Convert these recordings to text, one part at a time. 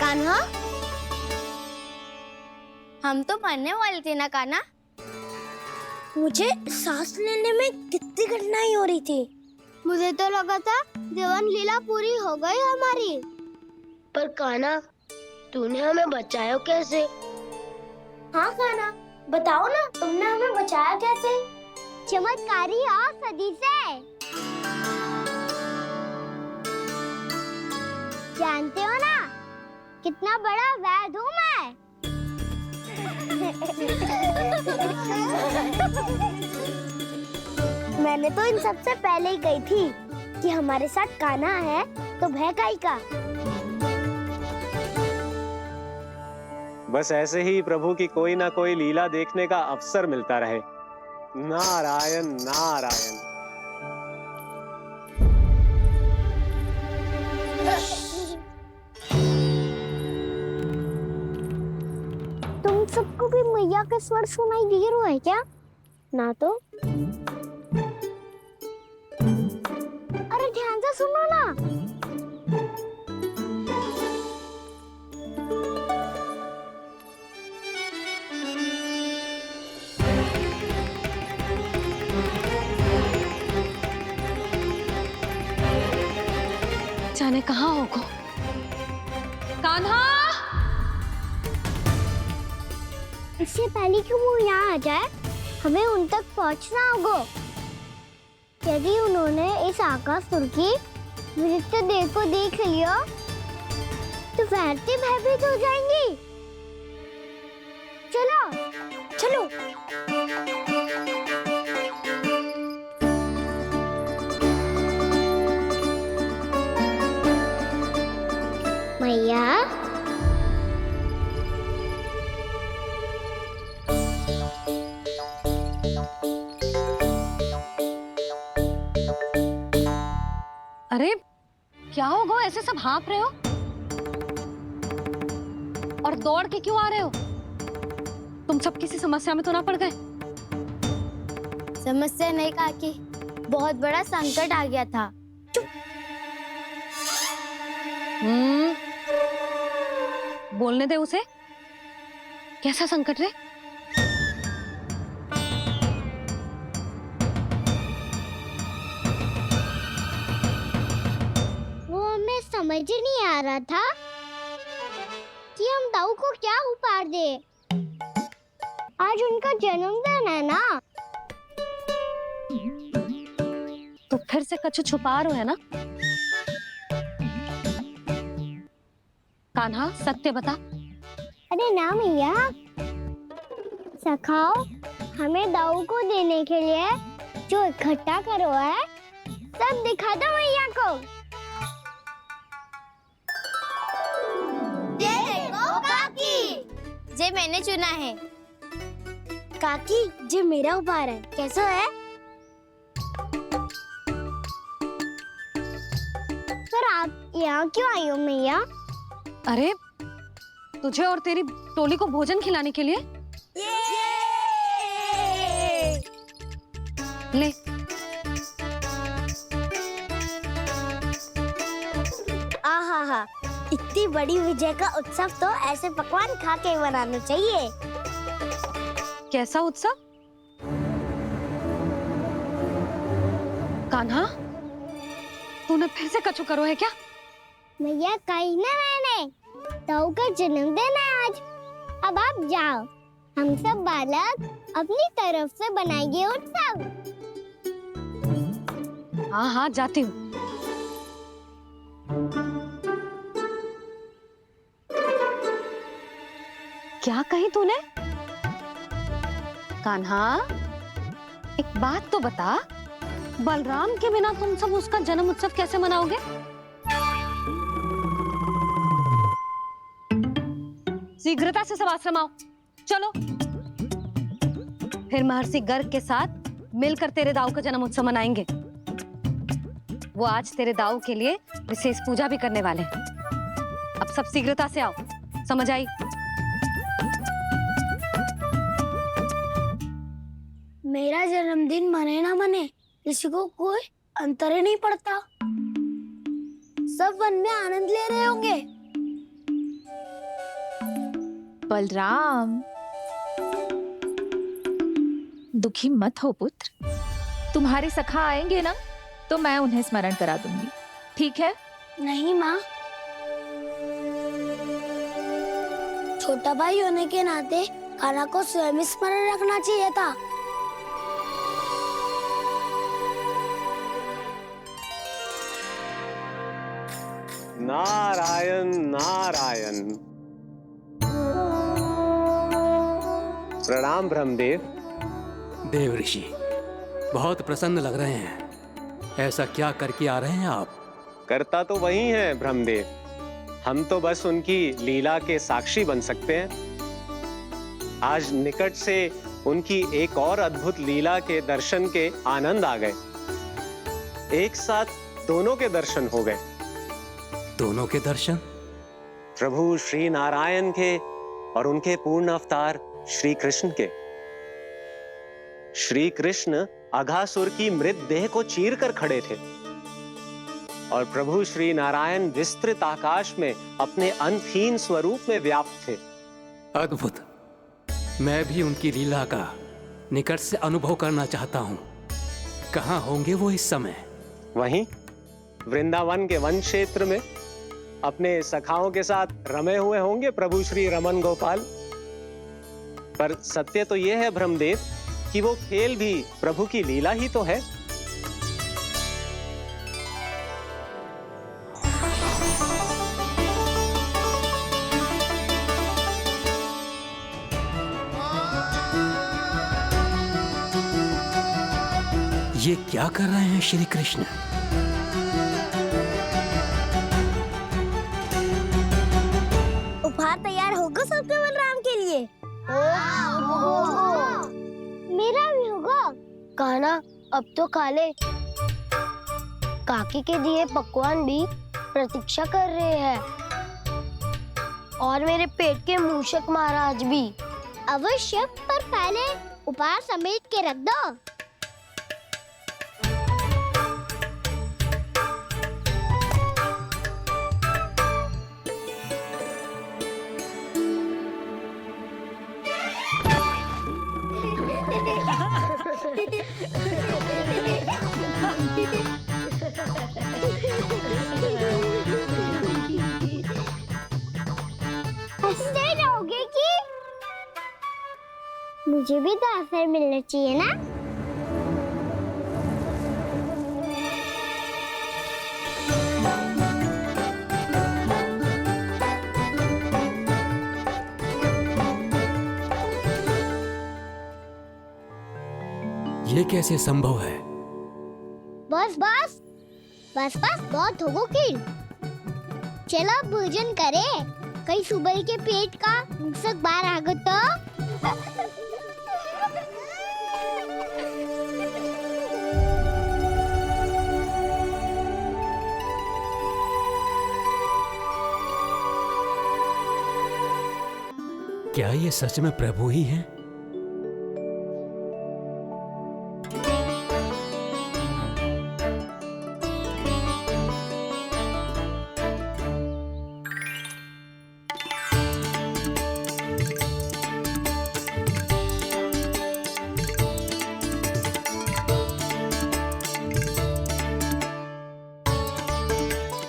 कान्हा, हम तो मरने वाले थे ना कान्हा। मुझे सांस लेने में कितनी कठिनाई हो रही थी। मुझे तो लगा था जीवन लीला पूरी हो गई हमारी। पर कान्हा, तूने हमें बचाया कैसे? हाँ कान्हा, बताओ ना, तुमने हमें बचाया कैसे? चमत्कारी और सदी से। जानते हो ना कितना बड़ा वैद हूँ मैं। मैंने तो इन सबसे पहले ही कही थी कि हमारे साथ कान्हा है तो भय काई का। बस ऐसे ही प्रभु की कोई ना कोई लीला देखने का अवसर मिलता रहे। नारायण नारायण। तुम सबको भी मैया के स्वर सुनाई दे रहे हैं क्या? ना तो। अरे ध्यान से सुनो ना। जाने कहाँ होगो? कान्हा! इससे पहले कि वो यहाँ आ जाए, हमें उन तक पहुँचना होगा। यदि उन्होंने इस आकासुर की नृत्य देह को देख लिया, तो वैरती भयभीत हो जाएंगी। चलो, चलो। मैया, अरे क्या हो गो, ऐसे सब हाँफ रहे हो और दौड़ के क्यों आ रहे हो? तुम सब किसी समस्या में तो ना पड़ गए? समस्या नहीं काकी, बहुत बड़ा संकट आ गया था। बोलने दे उसे। कैसा संकट रे? वो हमें समझ ही नहीं आ रहा था कि हम दाऊ को क्या उपहार दे। आज उनका जन्मदिन है ना। तो फिर से कछु छुपा रहे हो है ना? कान्हा, सत्य बता। अरे ना मैया, सखाओ हमें दाऊ को देने के लिए जो इकट्ठा करो है, सब दिखा दो मैया को। ये देखो काकी, जे मैंने चुना है। काकी, जे मेरा उपहार है, कैसा है? पर आप यहाँ क्यों आई हो मैया? अरे तुझे और तेरी टोली को भोजन खिलाने के लिए। ले। आहा, इतनी बड़ी विजय का उत्सव तो ऐसे पकवान खा के मनाना चाहिए। कैसा उत्सव? कान्हा, तूने फिर से कछु करो है क्या? मैया कही ना मैंने, ताऊ का जन्मदिन है आज। अब आप जाओ, हम सब बालक अपनी तरफ से बनाएंगे उत्सव। हाँ हाँ, जाती हूँ। क्या कही तूने? कान्हा, एक बात तो बता, बलराम के बिना तुम सब उसका जन्म उत्सव कैसे मनाओगे? शीघ्रता से सब आश्रम आओ, चलो। फिर महर्षि गर्ग के साथ मिलकर तेरे दाऊ का जन्म उत्सव मनाएंगे। वो आज तेरे दाऊ के लिए विशेष पूजा भी करने वाले हैं। अब सब शीघ्रता से आओ, समझ आई? मेरा जन्मदिन मने ना मने, किसी को कोई अंतर ही नहीं पड़ता। सब वन में आनंद ले रहे होंगे। बलराम, दुखी मत हो पुत्र। तुम्हारे सखा आएंगे ना तो मैं उन्हें स्मरण करा दूंगी, ठीक है? नहीं माँ, छोटा भाई होने के नाते कान्हा को स्वयं स्मरण रखना चाहिए था। नारायण नारायण। प्रणाम ब्रह्मदेव। देव ऋषि, बहुत प्रसन्न लग रहे हैं। ऐसा क्या करके आ रहे हैं आप? करता तो वही है ब्रह्मदेव, हम तो बस उनकी लीला के साक्षी बन सकते हैं। आज निकट से उनकी एक और अद्भुत लीला के दर्शन के आनंद आ गए। एक साथ दोनों के दर्शन हो गए। दोनों के दर्शन? प्रभु श्री नारायण के और उनके पूर्ण अवतार श्री कृष्ण के। श्री कृष्ण अघासुर की मृत देह को चीर कर खड़े थे और प्रभु श्री नारायण विस्तृत आकाश में अपने अंतहीन स्वरूप में व्याप्त थे। अद्भुत। मैं भी उनकी लीला का निकट से अनुभव करना चाहता हूँ। कहाँ होंगे वो इस समय? वहीं वृंदावन के वन क्षेत्र में अपने सखाओं के साथ रमे हुए होंगे प्रभु श्री रमन गोपाल। पर सत्य तो यह है ब्रह्मदेव कि वो खेल भी प्रभु की लीला ही तो है। ये क्या कर रहे हैं श्री कृष्ण? उपहार तैयार होगा सबके बलराम के लिए? मेरा भी होगा। कान्हा, अब तो खा ले। काकी के दिए पकवान भी प्रतीक्षा कर रहे हैं और मेरे पेट के मूषक महाराज भी। अवश्य, पर पहले उपहार समेट के रख दो। हंसते रहोगे कि? मुझे भी तो अवसर मिलना चाहिए ना। ये कैसे संभव है? बस बस बस बस, बहुत हो की। चलो भोजन करें, कहीं सुबह के पेट का मूसक बाहर आ गया तो। क्या ये सच में प्रभु ही हैं?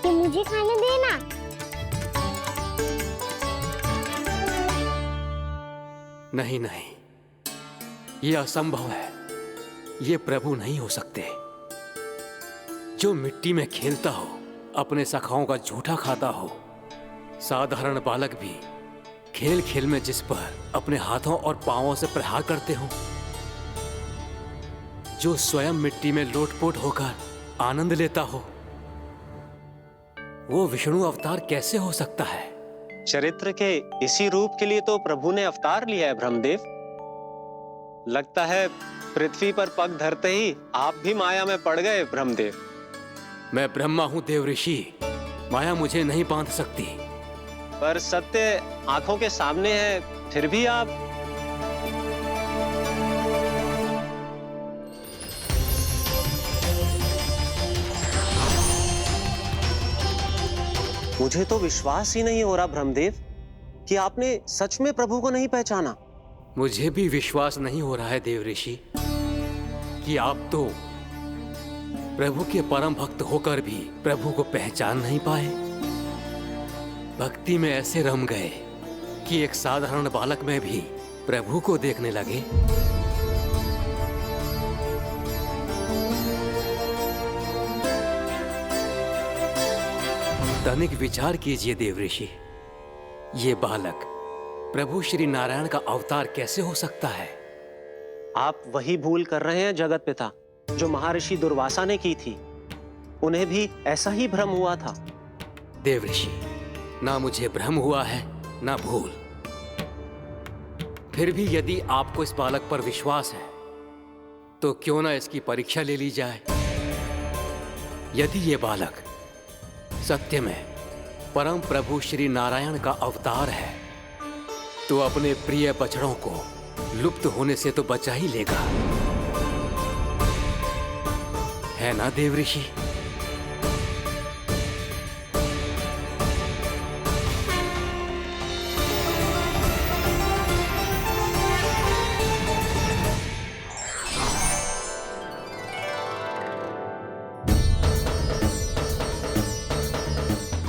मुझे खाने देना। नहीं नहीं, ये असंभव है। ये प्रभु नहीं हो सकते। जो मिट्टी में खेलता हो, अपने सखाओं का झूठा खाता हो, साधारण बालक भी खेल खेल में जिस पर अपने हाथों और पांवों से प्रहार करते हो, जो स्वयं मिट्टी में लोटपोट होकर आनंद लेता हो, वो विष्णु अवतार कैसे हो सकता है? चरित्र के इसी रूप के लिए तो प्रभु ने अवतार लिया है ब्रह्मदेव। लगता है पृथ्वी पर पग धरते ही आप भी माया में पड़ गए ब्रह्मदेव। मैं ब्रह्मा हूं देव ऋषि, माया मुझे नहीं बांध सकती। पर सत्य आंखों के सामने है, फिर भी आप। मुझे तो विश्वास ही नहीं हो रहा ब्रह्मदेव कि आपने सच में प्रभु को नहीं पहचाना। मुझे भी विश्वास नहीं हो रहा है देव ऋषि कि आप तो प्रभु के परम भक्त होकर भी प्रभु को पहचान नहीं पाए। भक्ति में ऐसे रम गए कि एक साधारण बालक में भी प्रभु को देखने लगे। तनिक विचार कीजिए देव ऋषि, ये बालक प्रभु श्री नारायण का अवतार कैसे हो सकता है? आप वही भूल कर रहे हैं जगत पिता जो महर्षि दुर्वासा ने की थी। उन्हें भी ऐसा ही भ्रम हुआ था। देव ऋषि, ना मुझे भ्रम हुआ है ना भूल। फिर भी यदि आपको इस बालक पर विश्वास है तो क्यों ना इसकी परीक्षा ले ली जाए। यदि ये बालक सत्य में परम प्रभु श्री नारायण का अवतार है तो अपने प्रिय बछड़ों को लुप्त होने से तो बचा ही लेगा, है ना देव ऋषि?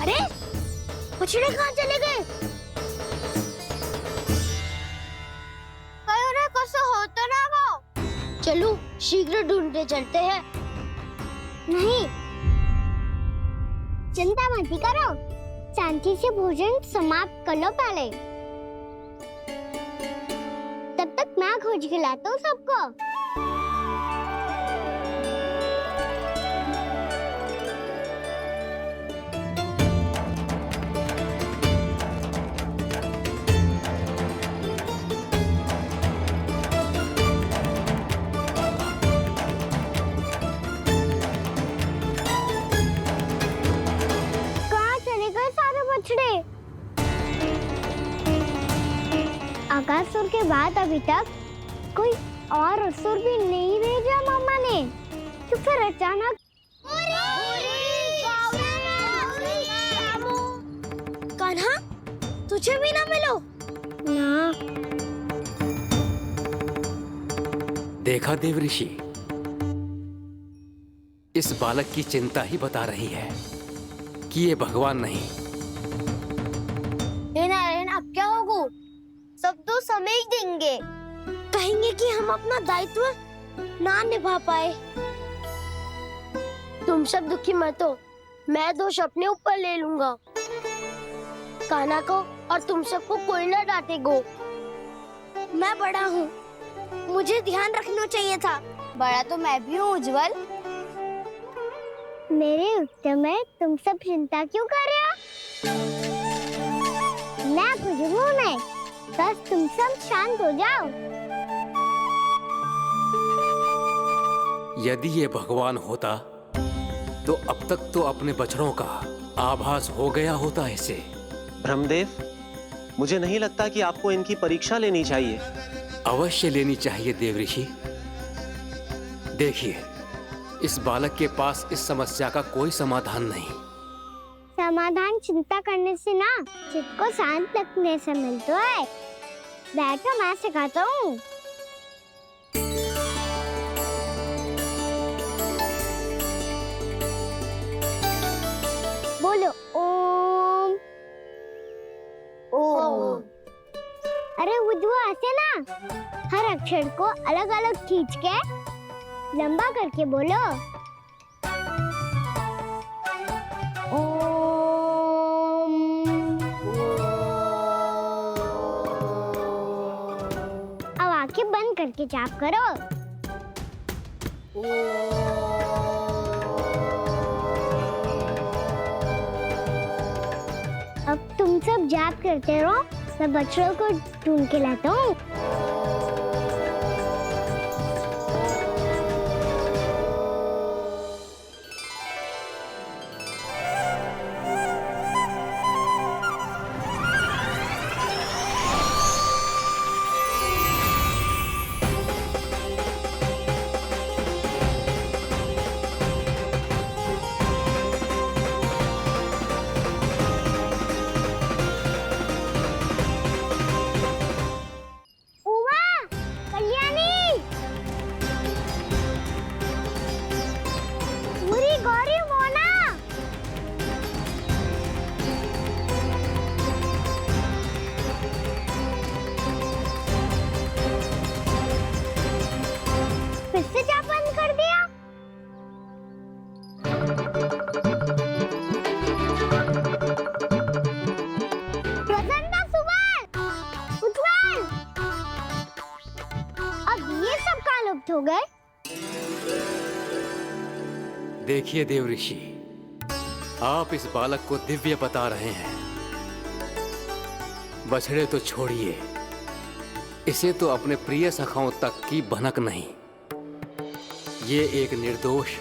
अरे बछड़े कहाँ चले गए? कहीं उन्हें कुछ हो तो ना वो। चलो शीघ्र ढूंढते चलते हैं। नहीं, चिंता मत करो, शांति से भोजन समाप्त कर लो पहले। तब तक मैं खोज के लाता हूँ सबको। आकासुर के बाद अभी तक कोई और असुर भी नहीं भेजा मामा ने, तो फिर अचानक कान्हा, तुझे भी ना मिलो? ना। देखा देव ऋषि, इस बालक की चिंता ही बता रही है कि ये भगवान नहीं। हे नारायण, अब क्या होगा? सब तो समझ देंगे, कहेंगे कि हम अपना दायित्व ना निभा पाए। तुम सब दुखी मत हो, मैं दोष अपने ऊपर ले लूंगा। कान्हा को और तुम सबको कोई ना डांटेगो। मैं बड़ा हूँ, मुझे ध्यान रखना चाहिए था। बड़ा तो मैं भी हूँ उज्जवल। मेरे उत्तर में तुम सब चिंता क्यों कर रहे हो? मैं कुछ हूँ नहीं, बस तुम सब शांत हो जाओ। यदि ये भगवान होता तो अब तक तो अपने बछड़ों का आभास हो गया होता इसे। ब्रह्मदेव, मुझे नहीं लगता कि आपको इनकी परीक्षा लेनी चाहिए। अवश्य लेनी चाहिए देव ऋषि। देखिए, इस बालक के पास इस समस्या का कोई समाधान नहीं। समाधान चिंता करने से ना, चित्त को शांत रखने से मिलता है। बैठो, मैं सिखाता हूँ। बोलो ओम। ओम। अरे उद्वा, ऐसे ना हर अक्षर को अलग अलग खींच के लंबा करके बोलो। अब आंखें बंद करके जाप करो। अब तुम सब जाप करते रहो, मैं बच्चों को ढूंढ के लाता हूँ। हो गए? देखिए देव ऋषि, आप इस बालक को दिव्य बता रहे हैं। बछड़े तो छोड़िए, इसे तो अपने प्रिय सखाओं तक की भनक नहीं। ये एक निर्दोष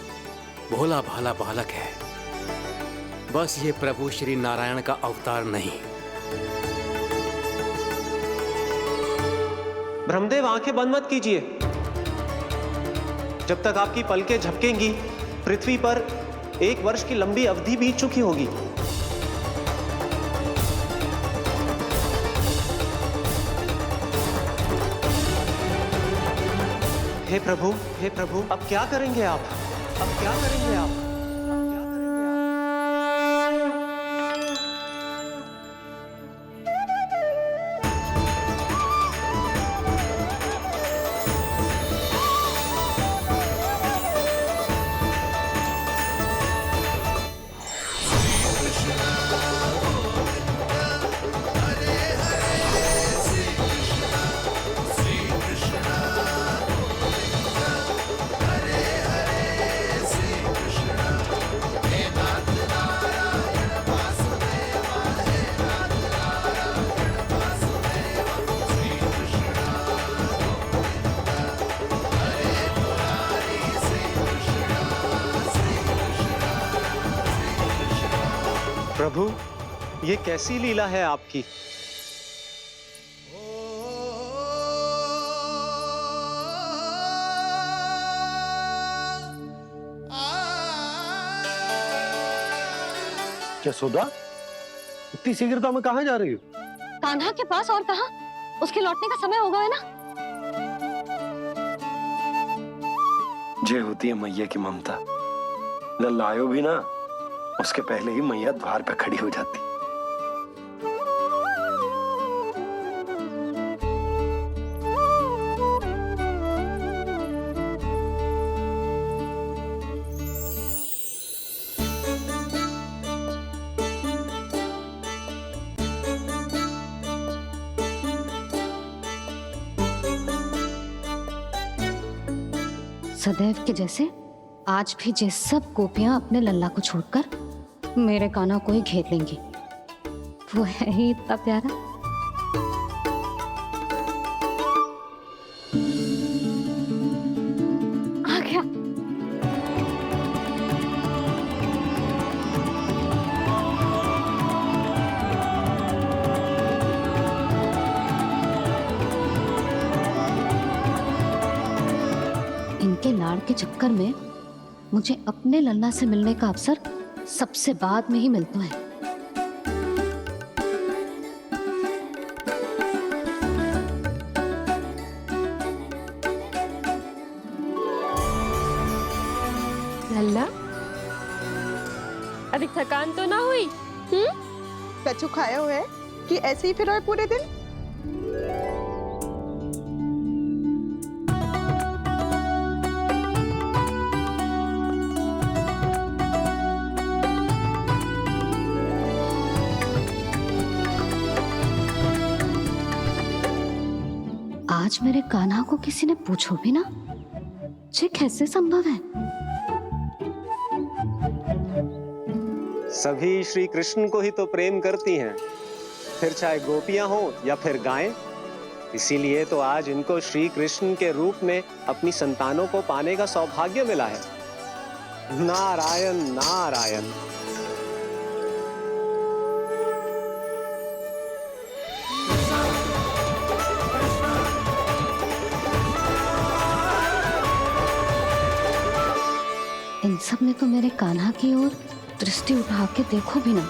भोला भाला बालक है, बस ये प्रभु श्री नारायण का अवतार नहीं। ब्रह्मदेव, आंखें बंद मत कीजिए। जब तक आपकी पलकें झपकेंगी, पृथ्वी पर 1 वर्ष की लंबी अवधि बीत चुकी होगी। हे प्रभु, अब क्या करेंगे आप? अब क्या करेंगे आप? प्रभु, ये कैसी लीला है आपकी? यशोदा, इतनी शीघ्रता में कहाँ जा रही हो? कान्हा के पास, और कहाँ? उसके लौटने का समय हो गया है ना। ये होती है मैया की ममता। लल्लायो भी ना, उसके पहले ही मैया द्वार पे खड़ी हो जाती। सदैव के जैसे आज भी ये सब गोपियां अपने लल्ला को छोड़कर मेरे कान्हा को ही घेर लेंगी। वो है ही इतना प्यारा। आ गया। इनके लाड़ के चक्कर में मुझे अपने लल्ला से मिलने का अवसर सबसे बाद में ही मिलता है। लल्ला, अभी थकान तो ना हुई? कछु खाया हुआ है कि ऐसे ही फिर रहे पूरे दिन? आज मेरे कान्हा को किसी ने पूछो भी ना, ये कैसे संभव है? सभी श्री कृष्ण को ही तो प्रेम करती हैं, फिर चाहे गोपियां हो या फिर गायें। इसीलिए तो आज इनको श्री कृष्ण के रूप में अपनी संतानों को पाने का सौभाग्य मिला है। नारायण नारायण। इन सब ने तो मेरे कान्हा की ओर दृष्टि उठा के देखो भी ना।